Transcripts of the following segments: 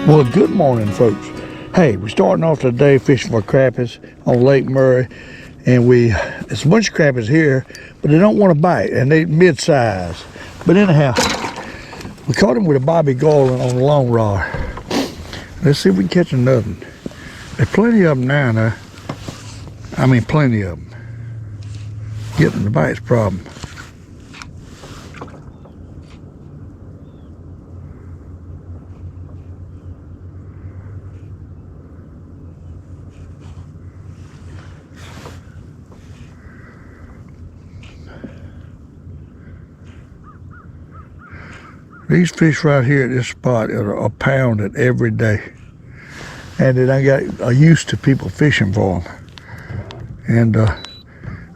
Well, good morning, folks. Hey, we're starting off today fishing for crappies on Lake Murray, and it's a bunch of crappies here, but they don't want to bite, and they mid-size. But anyhow, we caught them with a bobby garland on the long rod. Let's see if we can catch another one. There's plenty of them now. I mean, plenty of them. Getting the bite's a problem. These fish right here at this spot are pounded every day. And then I got used to people fishing for them. And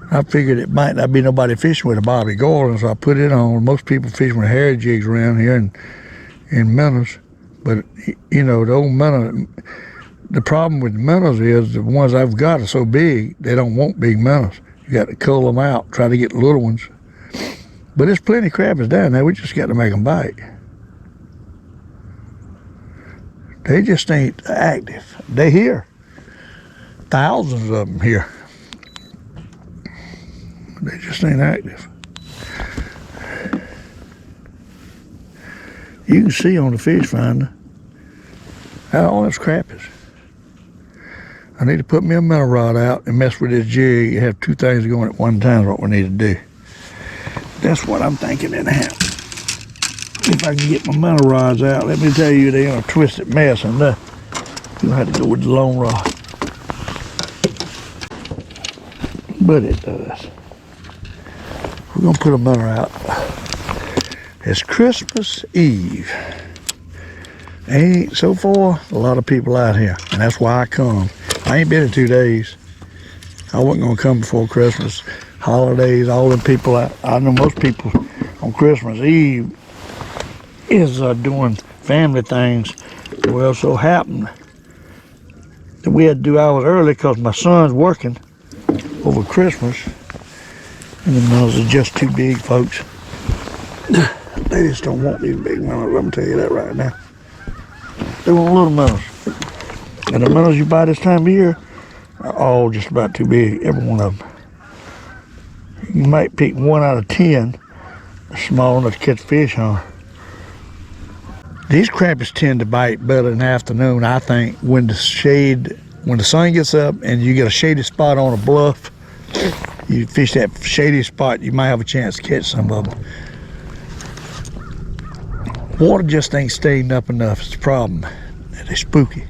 I figured it might not be nobody fishing with a bobby garland, so I put it on. Most people fishing with hair jigs around here in minnows. But, you know, the old minnow, the problem with the minnows is the ones I've got are so big, they don't want big minnows. You got to cull them out, try to get the little ones. But there's plenty of crappies down there. We just got to make them bite. They just ain't active. They here. Thousands of them here. They just ain't active. You can see on the fish finder all those crappies. I need to put me a minnow rod out and mess with this jig. You have two things going at one time is what we need to do. That's what I'm thinking anyhow. If I can get my minnow rods out, let me tell you, they're in a twisted mess, and you're gonna have to go with the long rod. But it does. We're gonna put a minnow out. It's Christmas Eve. Ain't so far a lot of people out here, and that's why I come. I ain't been in 2 days. I wasn't gonna come before Christmas. Holidays, all the people I know most people on Christmas Eve is doing family things. Well, so happened that we had to do hours early because my son's working over Christmas, and the minnows are just too big, folks. They just don't want these big minnows. I'm gonna tell you that right now. They want little minnows, and the minnows you buy this time of year are all just about too big, every one of them. You might pick 1 out of 10 small enough to catch fish on. These crappies tend to bite better in the afternoon, I think, when the sun gets up and you get a shady spot on a bluff. You fish that shady spot, you might have a chance to catch some of them. Water just ain't staying up enough. It's the problem. They're spooky.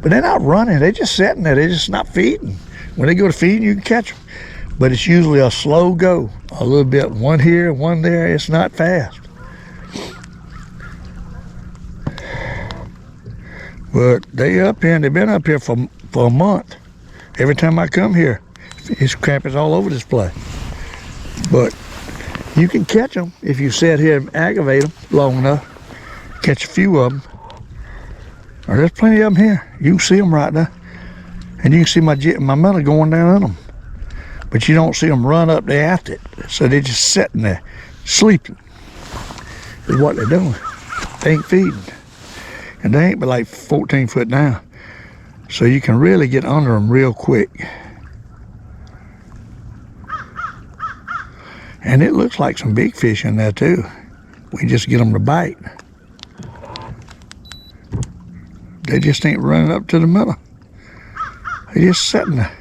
But they're not running. They're just sitting there. They're just not feeding. When they go to feeding, you can catch them. But it's usually a slow go. A little bit, one here, one there. It's not fast. But they up here, and they've been up here for a month. Every time I come here, it's crappies all over this place. But you can catch them if you sit here and aggravate them long enough. Catch a few of them. Or there's plenty of them here. You can see them right now. And you can see my minnow going down in them. But you don't see them run up there after it. So they're just sitting there, sleeping. Is what they're doing. They ain't feeding. And they ain't but like 14 foot down. So you can really get under them real quick. And it looks like some big fish in there too. We just get them to bite. They just ain't running up to the middle. They're just sitting there.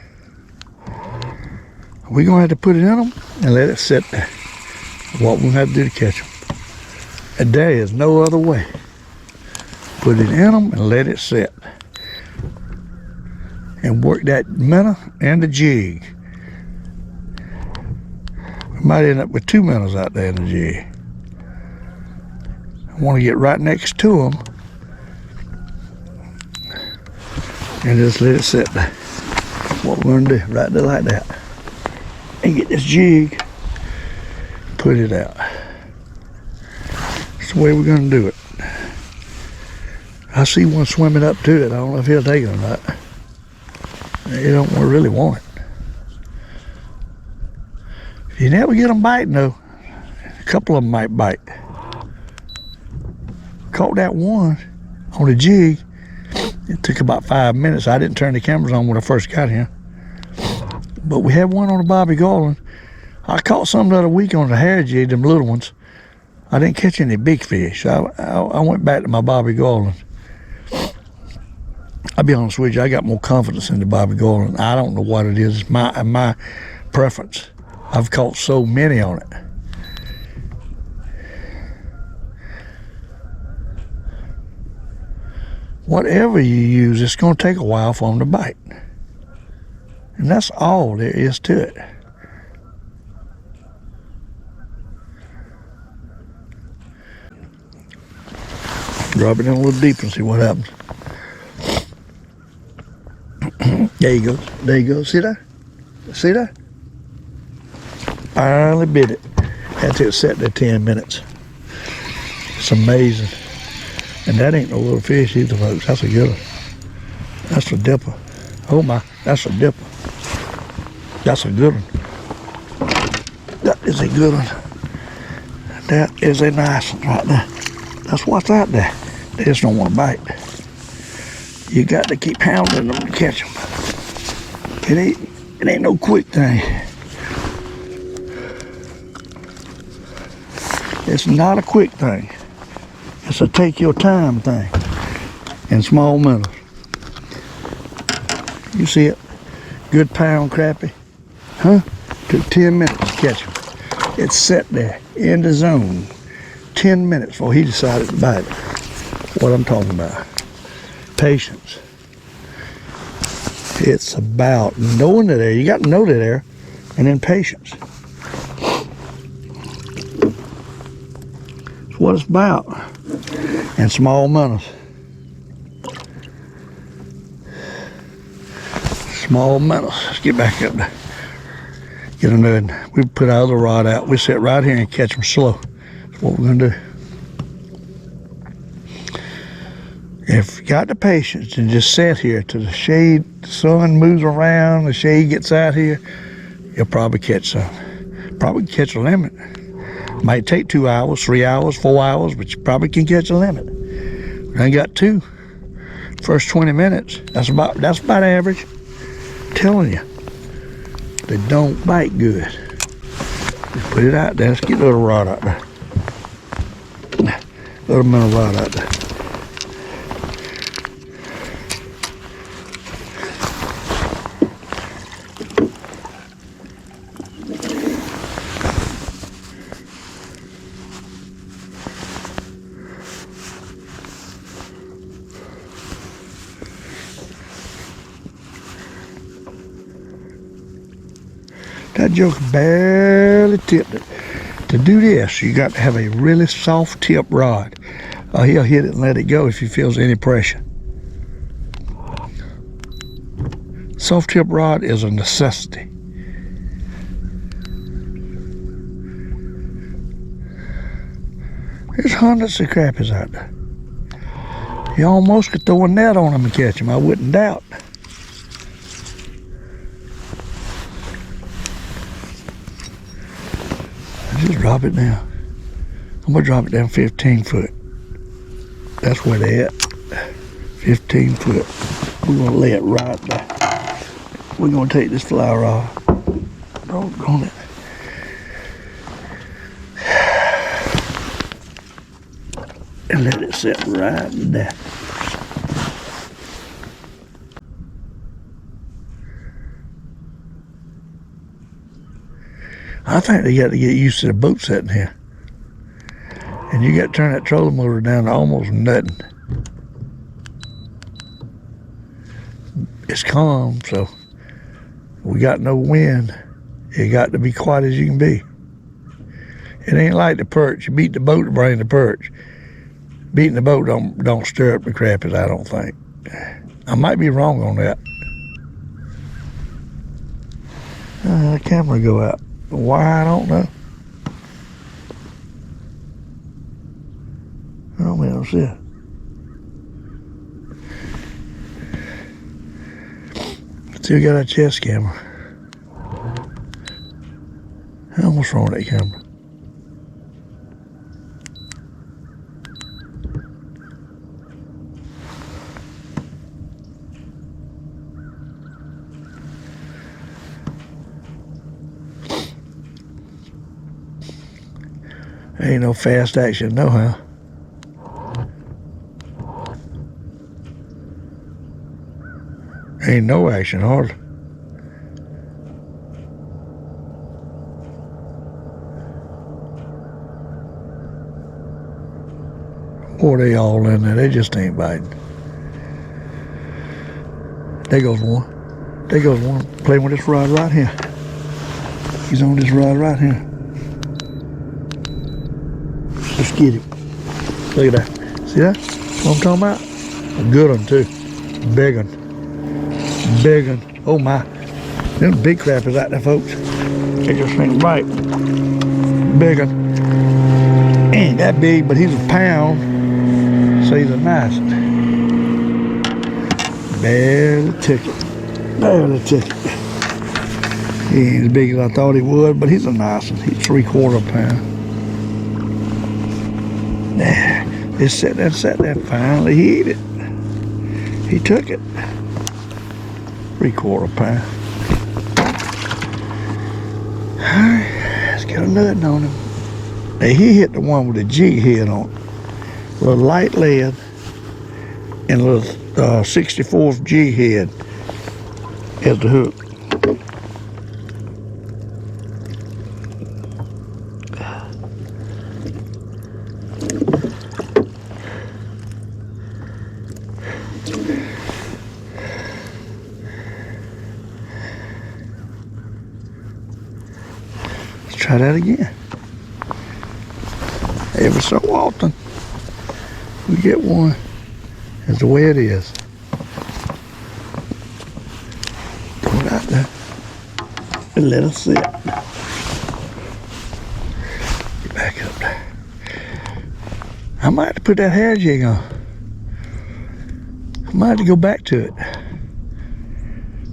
We're gonna have to put it in them and let it sit there. What we're gonna have to do to catch them. And there is no other way. Put it in them and let it sit. And work that minnow and the jig. We might end up with 2 minnows out there in the jig. I want to get right next to them and just let it sit there. What we're gonna do, right there like that. And get this jig, put it out. That's the way we're gonna do it. I see one swimming up to it. I don't know if he'll take it or not. You don't really want it. If you never get them biting though, a couple of them might bite. Caught that one on the jig It took about 5 minutes. I didn't turn the cameras on when I first got here. But we had one on the Bobby Garland. I caught some the other week on the hair jig, them little ones. I didn't catch any big fish. I went back to my Bobby Garland. I'll be honest with you, I got more confidence in the Bobby Garland. I don't know what it is. It's my preference. I've caught so many on it. Whatever you use, it's going to take a while for them to bite. And that's all there is to it. Drop it in a little deeper and see what happens. There you go. There you go. See that? See that? Finally bit it. Had to set there 10 minutes. It's amazing. And that ain't no little fish either, folks. That's a good one. That's a dipper. Oh my, that's a dipper. That's a good one. That is a good one. That is a nice one right there. That's what's out there. They just don't want to bite. You got to keep hounding them to catch them. It ain't no quick thing. It's not a quick thing. It's a take your time thing. And small minnows. You see it? Good pound crappie. Huh? Took 10 minutes to catch him. It's set there in the zone. 10 minutes before he decided to bite it. What I'm talking about. Patience. It's about knowing they're there. You got to know they're there. And then patience. That's what it's about. And small minnows. Small minnows. Let's get back up there. Get another one. We put our other rod out. We sit right here and catch them slow. That's what we're going to do. If you got the patience and just sit here till the shade, the sun moves around, the shade gets out here, you'll probably catch some. Probably catch a limit. Might take 2 hours, 3 hours, 4 hours, but you probably can catch a limit. I got 2. First 20 minutes, that's about average. I'm telling you, they don't bite good. Just put it out there. Let's get the little rod out there. Little minnow rod out there. That joke barely tipped it. To do this, you got to have a really soft tip rod. He'll hit it and let it go if he feels any pressure. Soft tip rod is a necessity. There's hundreds of crappies out there. You almost could throw a net on them and catch them, I wouldn't doubt. Just drop it down. I'm gonna drop it down 15 foot. That's where they at. 15 foot. We're gonna lay it right there. We're gonna take this fly rod. Doggone it. And let it sit right there. I think they got to get used to the boat sitting here. And you got to turn that trolling motor down to almost nothing. It's calm, so we got no wind. It got to be quiet as you can be. It ain't like the perch. You beat the boat to bring the perch. Beating the boat don't stir up the crappies, I don't think. I might be wrong on that. The camera go out. Why, I don't know. Oh, we don't see it. Still got our chest camera. What's wrong with that camera? Ain't no fast action, no how. Ain't no action, hardly. Or they all in there, they just ain't biting. There goes one. There goes one playing with this rod right here. He's on this rod right here. Let's get him. Look at that. See that? What I'm talking about? A good one too. Big one. Big one. Oh my. Them big crappies out there, folks. They just ain't right. Big one. Ain't that big, but he's a pound. So he's a nice one. Barely took it. Barely took it. He ain't as big as I thought he would, but he's a nice one. He's 3/4 pound. There. Just sat there. Finally he ate it. He took it. 3/4 pound. Alright, let's get a nut on him. Now he hit the one with the jig head on it. A little light lead and a little 64th jig head as the hook. Let's try that again. Every so often we get one. That's the way it is. Throw it out there and let us sit. Get back up there. I might have to put that hair jig on. I might have to go back to it.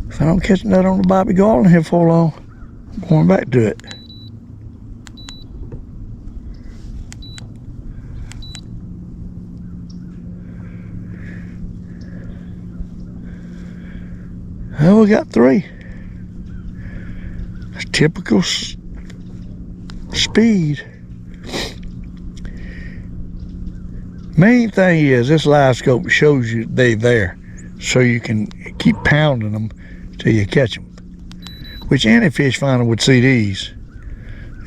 If I don't catch that on the Bobby Garland here for long, I'm going back to it. Well, we got 3. That's typical speed. Main thing is this live scope shows you they're there, so you can keep pounding them till you catch them. Which any fish finder would see these.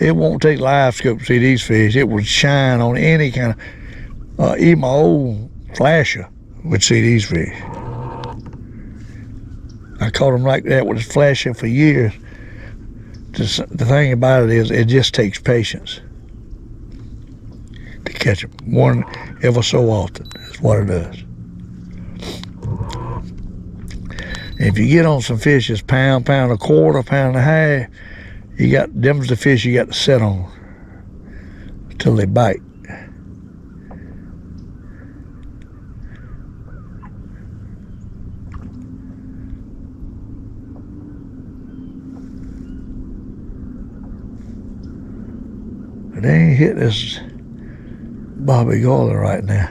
It won't take live scope to see these fish. It would shine on any kind of, even my old flasher would see these fish. I caught them like that with a flasher for years. The thing about it is, it just takes patience to catch them. One ever so often is what it does. If you get on some fish that's pound, pound a quarter, pound and a half, you got them's the fish you got to set on till they bite. They ain't hit this Bobby Garland right now.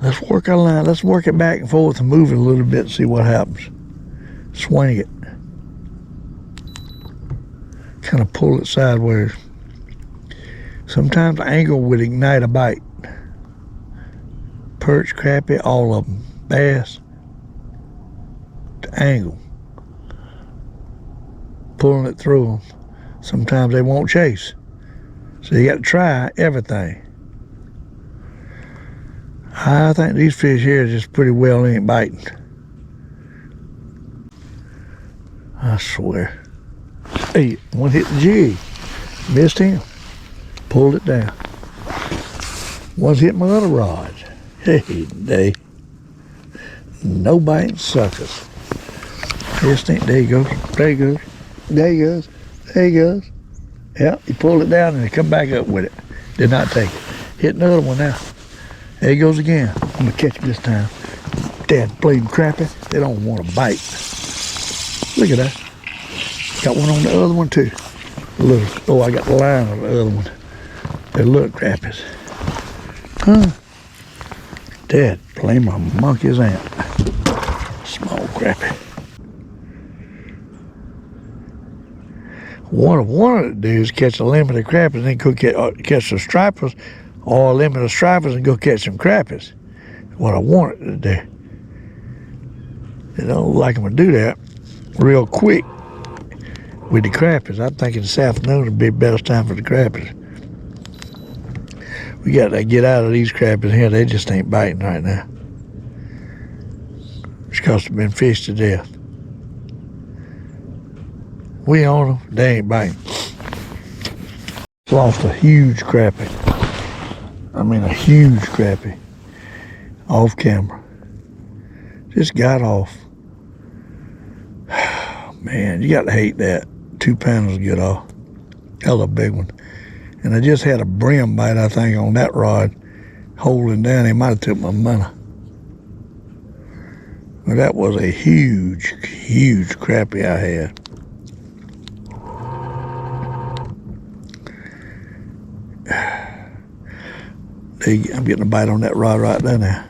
Let's work our line. Let's work it back and forth and move it a little bit and see what happens. Swing it. Kind of pull it sideways. Sometimes the angle would ignite a bite. Perch, crappie, all of them. Bass. The angle. Pulling it through them. Sometimes they won't chase. So you got to try everything. I think these fish here just pretty well ain't biting. I swear. Hey, one hit the jig. Missed him. Pulled it down. One's hit my other rod. Hey, they. No biting suckers. Just ain't. There he goes. There he goes. There he goes. There he goes. Yeah, he pulled it down and he come back up with it. Did not take it. Hit another one now. There he goes again. I'm gonna catch him this time. Dad bleeding crappie. They don't want to bite. Look at that. Got one on the other one too. Look. Oh, I got the line on the other one. They look crappies. Huh? Dad blame my monkey's aunt. Small crappie. What I wanted to do is catch a limited crappie and then go catch the stripers, or a limited stripers and go catch some crappies. What I wanted to do. It don't look like I'm gonna do that real quick with the crappies. I'm thinking this afternoon would be the best time for the crappies. We got to get out of these crappies here. They just ain't biting right now. It's because they've been fished to death. We on them, they ain't biting. Lost a huge crappie. I mean a huge crappie. Off camera. Just got off. Man, you got to hate that. 2 pounders get off. Hell, a big one. And I just had a brim bite, I think, on that rod, holding down. He might have took my money. But that was a huge, huge crappie I had. I'm getting a bite on that rod right there now.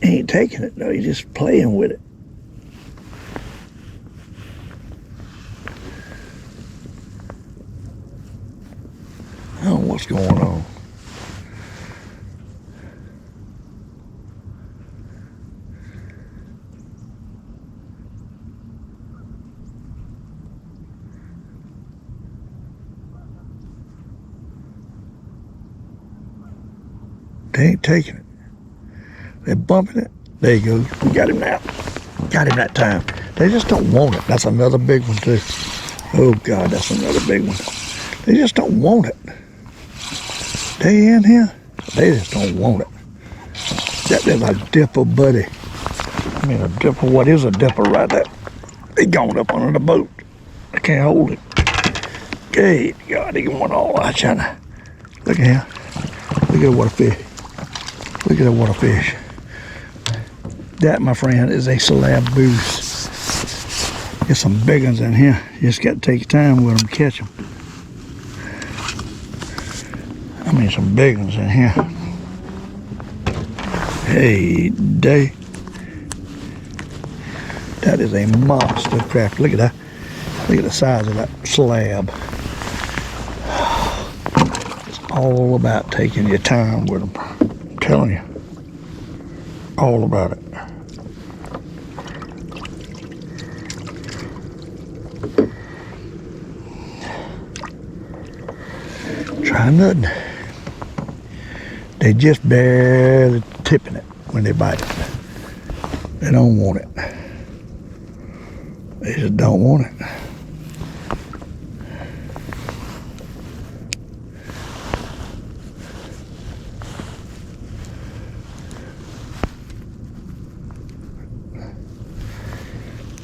He ain't taking it, though. He's just playing with it. I don't know what's going on. They ain't taking it. They're bumping it. There you go. We got him now. Got him that time. They just don't want it. That's another big one, too. Oh, God, that's another big one. They just don't want it. They in here, they just don't want it. That is a dipper, buddy. I mean, a dipper. What is a dipper right there? He gone up under the boat. I can't hold it. Good God, he went all out trying to. Look at him. Look at what a fish. Look at what a fish. That, my friend, is a slab boost. There's some big ones in here. You just got to take your time with them to catch them. I mean, some big ones in here. Hey, day. That is a monster crappie. Look at that. Look at the size of that slab. It's all about taking your time with them. I'm telling you. All about it. Try nothing. They just barely tipping it when they bite it. They don't want it. They just don't want it.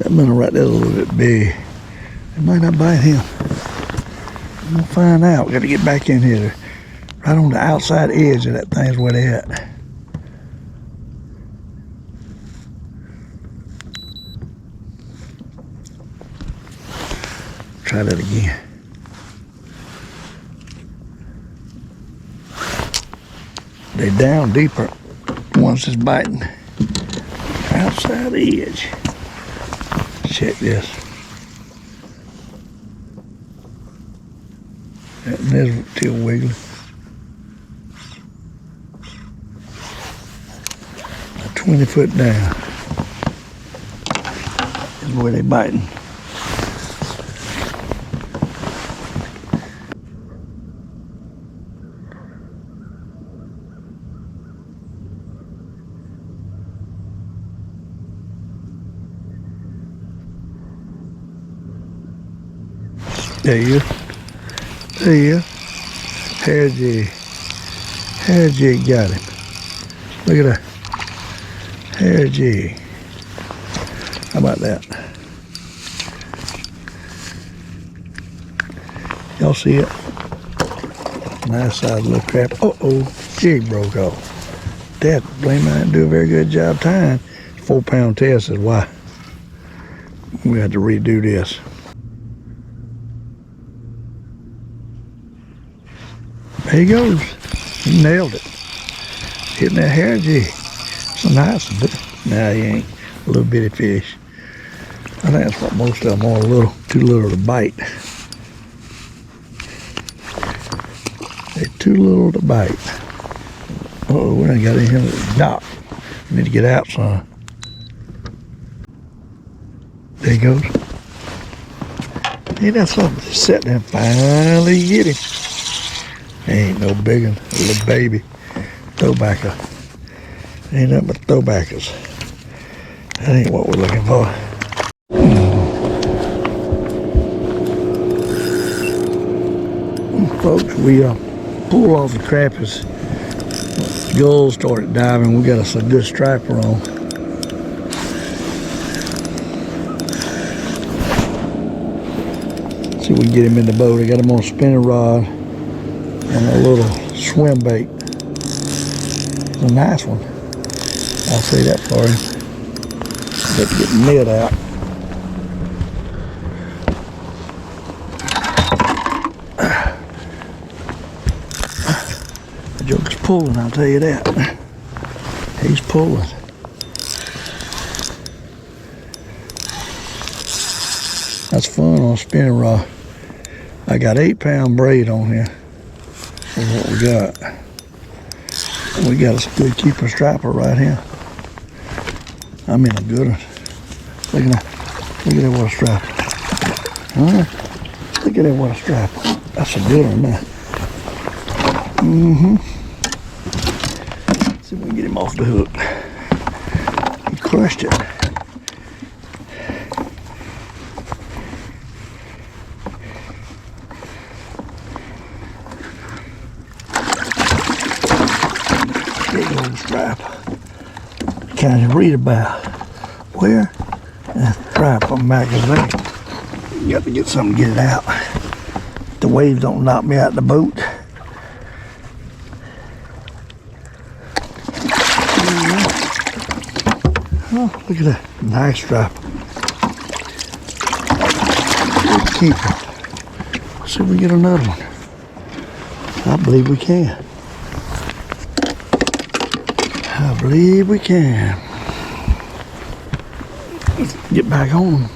That minnow right there is a little bit big. It might not bite him. I'm gonna find out. We gotta get back in here. Right on the outside edge of that thing's where they at. Try that again. They down deeper once it's biting. Outside edge. Check this. That is still wiggling. 20 foot down is where they biting. There you go. There you go. Hair jig. Hair jig got him. Look at that. Hair jig. How about that? Y'all see it? Nice size little crap. Uh-oh. Jig broke off. That blame I didn't do a very good job tying. 4 pound test is why. We had to redo this. There he goes. He nailed it. Hitting that hair jig. It's a nice one. Nah, he ain't. A little bitty fish. I think that's what most of them are, too little to bite. They're too little to bite. Uh-oh, we done got in here with the dock. We need to get out, son. There he goes. Ain't that something? Just sit there and finally get him. Ain't no big one, a little baby throwbacker. Ain't nothing but throwbackers. That ain't what we're looking for. Folks, we pulled off the crappies. Gulls started diving. We got us a good striper on. See if we can get him in the boat. I got him on a spinning rod and a little swim bait. It's a nice one. I'll say that for him. Got to get the net out. The joker's pulling, I'll tell you that. He's pulling. That's fun on a spinning rod. I got 8-pound braid on here. That's what we got. We got a good keeper striper right here. I mean a good one. Look at that. Look at that, what a striper. Huh? Look at that, what a striper. That's a good one now. See if we can get him off the hook. He crushed it. Big old striper. Kind of read about where that striper back is there. You got to get something to get it out. The waves don't knock me out the boat. Oh, look at that. Nice striper. Good keeper. Let's see if we get another one. I believe we can. I believe we can. Let's get back on.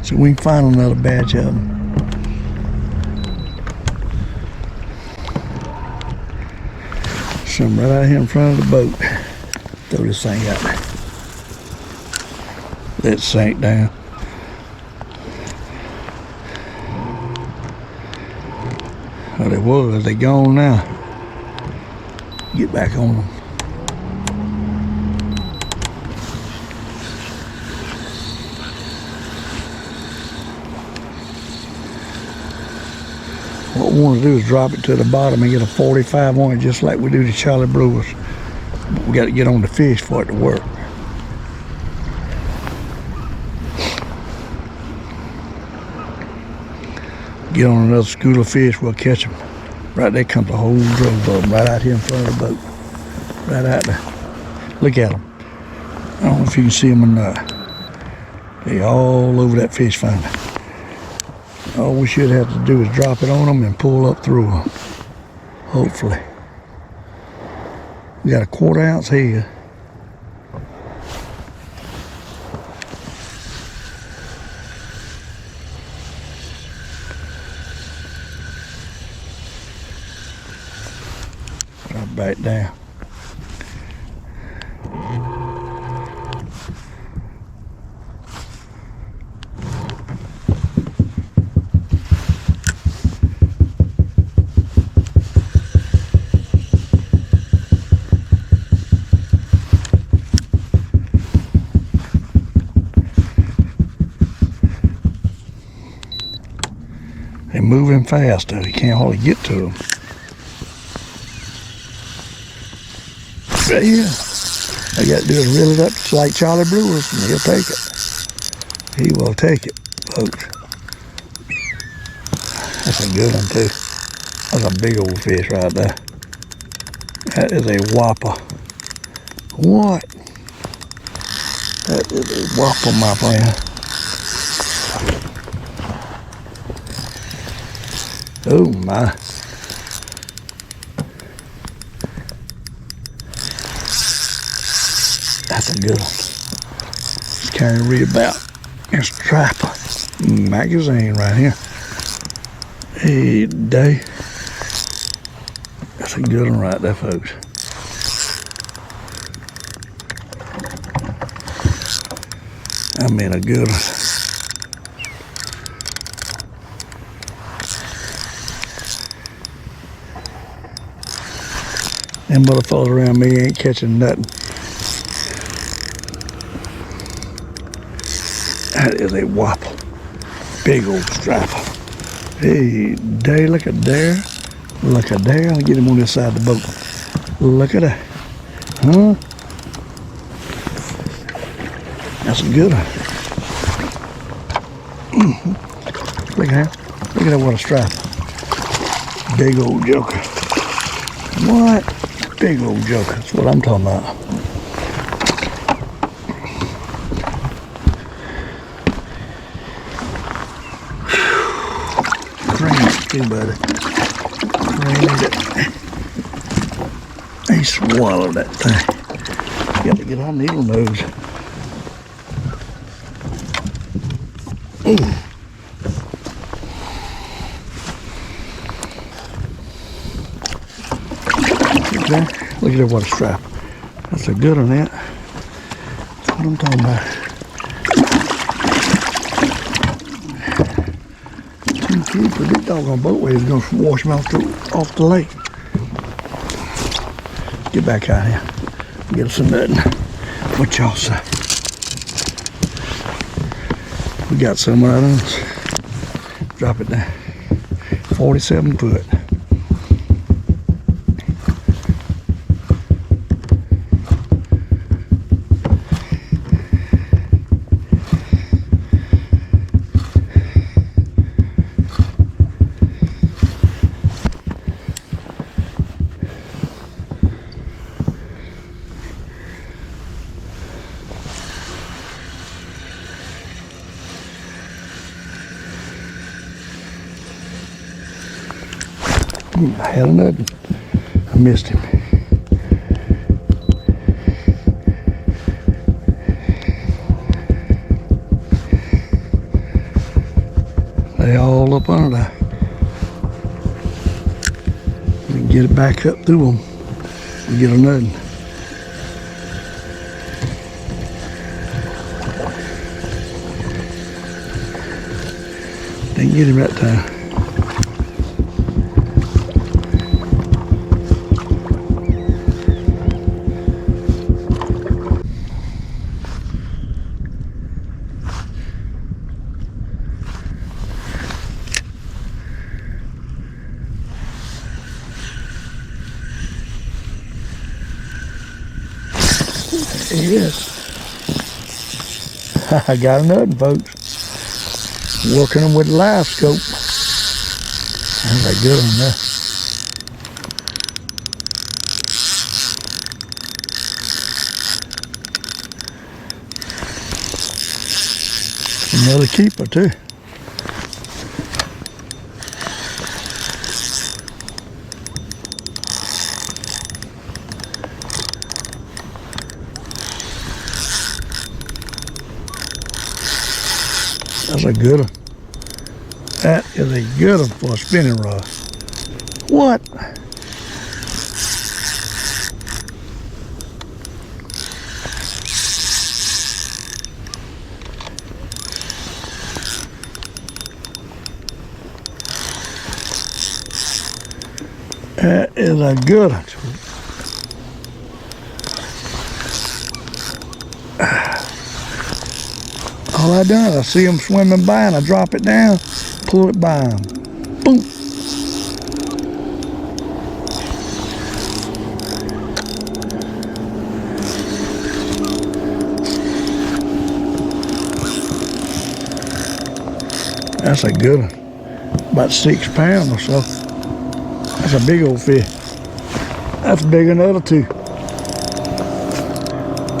So we can find another batch of them. Some right out here in front of the boat. Throw this thing out. Let it sink down. Well, they was. They gone now. Get back on them. What we want to do is drop it to the bottom and get a 45 on it, just like we do the Charlie Brewers. But we got to get on the fish for it to work. Get on another school of fish, we'll catch them. Right there comes a whole drove of them right out here in front of the boat. Right out there. Look at them. I don't know if you can see them or not. They're all over that fish finder. All we should have to do is drop it on them and pull up through them. Hopefully. We got a 1/4 ounce here. Drop back down. They're moving fast though, you can't hardly get to them. Right here. All you got to do is reel it up just like Charlie Brewer's and he'll take it. He will take it, folks. That's a good one too. That's a big old fish right there. That is a whopper. What? That is a whopper, my friend. Oh my. That's a good one. Just carrying rib out. There's a trapper magazine right here. Hey, day. That's a good one right there, folks. I mean, a good one. Them motherfuckers around me ain't catching nothing. That is a whopper. Big old striper. Hey, day, look at there. Look at there. I'll get him on this side of the boat. Look at that. Huh? That's a good one. Look at that. Look at that, what a striper. Big old joker. What? Big old joker. That's what I'm talking about. Crazy too, buddy. Crazy. He swallowed that thing. Got to get our needle nose. Ooh. Look at that, what a strap. That's a good one, that. That's what I'm talking about. Too cute for this doggone boatway is going to wash him off the lake. Get back out here. Get us some nutting. What y'all say? We got some right on us. Drop it down. 47 foot. I had another. I missed him. They all up under there. We can get it back up through them and get another. Didn't get him that time. Yes. I got another, folks. Working them with a live scope. That's a good one there. Another keeper too. That's a good one. That is a good one for a spinning rod. What? That is a good one. All I done, I see them swimming by and I drop it down, pull it by them. Boom. That's a good one. About 6 pounds or so. That's a big old fish. That's bigger than the other two.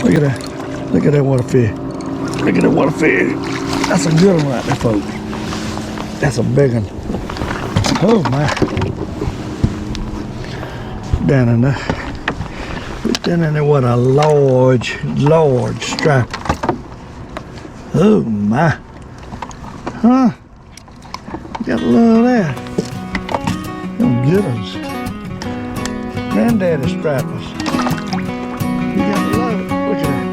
Look at that. Look at that water fish. Look at that water fish. That's a good one right there, folks. That's a big one. Oh my. Down in there. Down in there, what a large stripe. Oh my. Huh? You gotta love that. Them good ones. Granddaddy stripers. You gotta love it. Look at that.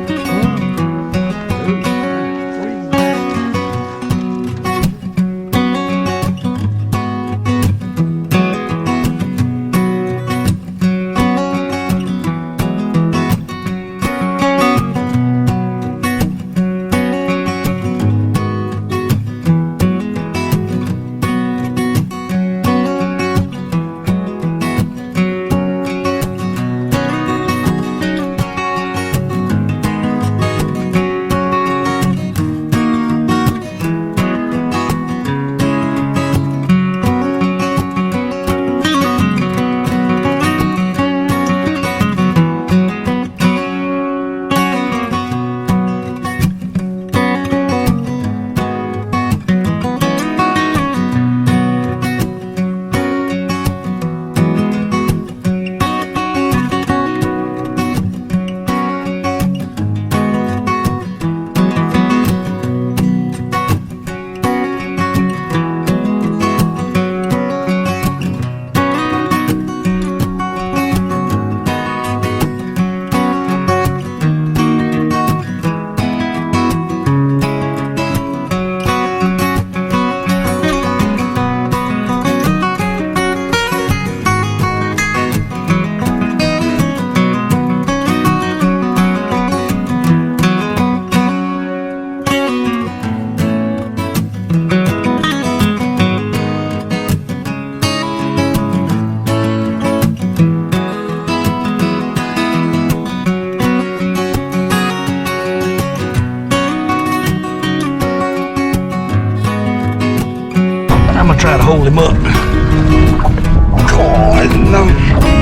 I'm gonna try to hold him up. God, no.